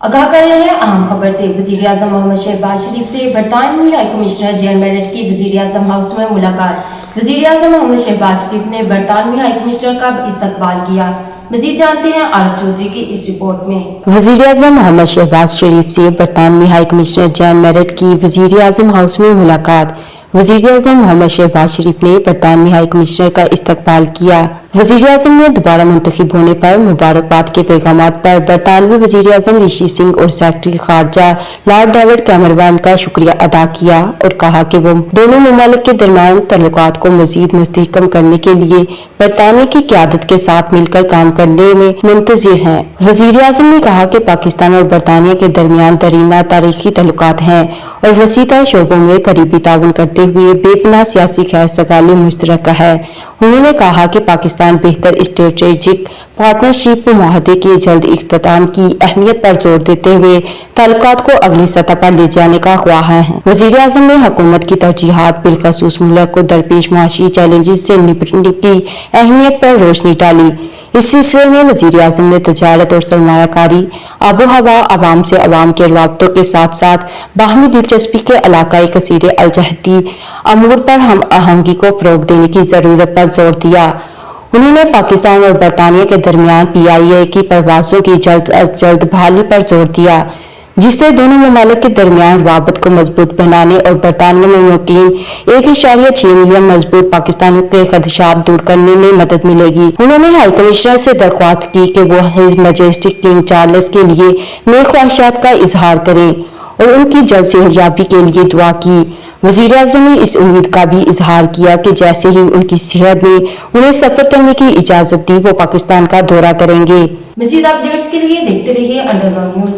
आगाह कर रहे हैं अहम खबर से। वज़ीर-ए-आज़म मोहम्मद शहबाज शरीफ से बरतानवी हाई कमिश्नर जेल मेरिट की वज़ीर-ए-आज़म हाउस में मुलाकात। वज़ीर-ए-आज़म मोहम्मद शहबाज शरीफ ने बरतानवी हाई कमिश्नर का इस्तकबाल किया। मज़ीद जानते हैं आरफ चौधरी की इस रिपोर्ट में। वज़ीर-ए-आज़म मोहम्मद शहबाज शरीफ से बरतानवी हाई कमिश्नर जेल मेरिट की वज़ीर-ए-आज़म हाउस में मुलाकात। वज़ीर-ए-आज़म मोहम्मद शहबाज शरीफ ने बरतानवी हाई कमिश्नर का इस्तकबाल किया। वज़ीर-ए-आज़म ने दोबारा मुंतखब होने पर मुबारकबाद के पैगामात पर बरतानवी वज़ीर-ए-आज़म ऋषि सिंह और सेक्रेटरी खारजा लॉर्ड डेविड कैमरवन का शुक्रिया अदा किया और कहा कि वो दोनों ममालिक के दरमियान तल्लुकात को मज़ीद मुस्तहकम करने के लिए बरतानिया की क़यादत के साथ मिलकर काम करने में मुंतज़िर हैं। वज़ीर-ए-आज़म ने कहा कि पाकिस्तान और बरतानिया के दरमियान दरीना तारीखी तल्लुकात हैं और वसीतर शोबों में करीबी ताउन करते हुए बेपनाह सियासी खैर सगाली मुश्तरका है। उन्होंने कहा कि पाकिस्तान बेहतर स्ट्रेटेजिक पार्टनरशिप मुआहदे के जल्द इख्तिताम की अहमियत पर जोर देते हुए ताल्लुकात को अगली सतह पर ले जाने का ख्वाह है। वज़ीर-ए-आज़म ने हुकूमत की तरजीहात बिलखसूस मुल्क को दरपेश माशी चैलेंजेस से निपटने की अहमियत पर रोशनी डाली। इस सिलसिले में वज़ीर-ए-आज़म ने तजारत और सरमायाकारी, आबो हवा, अवाम से अवाम के रवाबतों के साथ साथ बाहमी दिलचस्पी के इलाकाई कसीर अलजहती अमूर पर हम आहंगी को फ़रोग़ देने की ज़रूरत पर जोर दिया। उन्होंने पाकिस्तान और बरतानिया के दरमियान PIA की परवाज़ों की जल्द अज जल्द बहाली पर जोर दिया, जिससे दोनों ममालिक के दरमियान रवाबत को मजबूत बनाने और बरतानिया में मुकीम 1.6 मिलियन मजबूत पाकिस्तानियों के खदशात दूर करने में मदद मिलेगी। उन्होंने हाई कमिश्नर से दरख्वास्त की कि वो हिज मजेस्टिक किंग चार्ल्स के लिए नेक ख्वाहिशात का इजहार करें और उनकी जल्द सेहतयाबी के लिए दुआ की। वज़ीर-ए-आज़म ने इस उम्मीद का भी इजहार किया कि जैसे ही उनकी सेहत ने उन्हें सफर करने की इजाजत दी, वो पाकिस्तान का दौरा करेंगे। मज़ीद अपडेट्स के लिए देखते रहिए अंडरग्राउंड न्यूज़।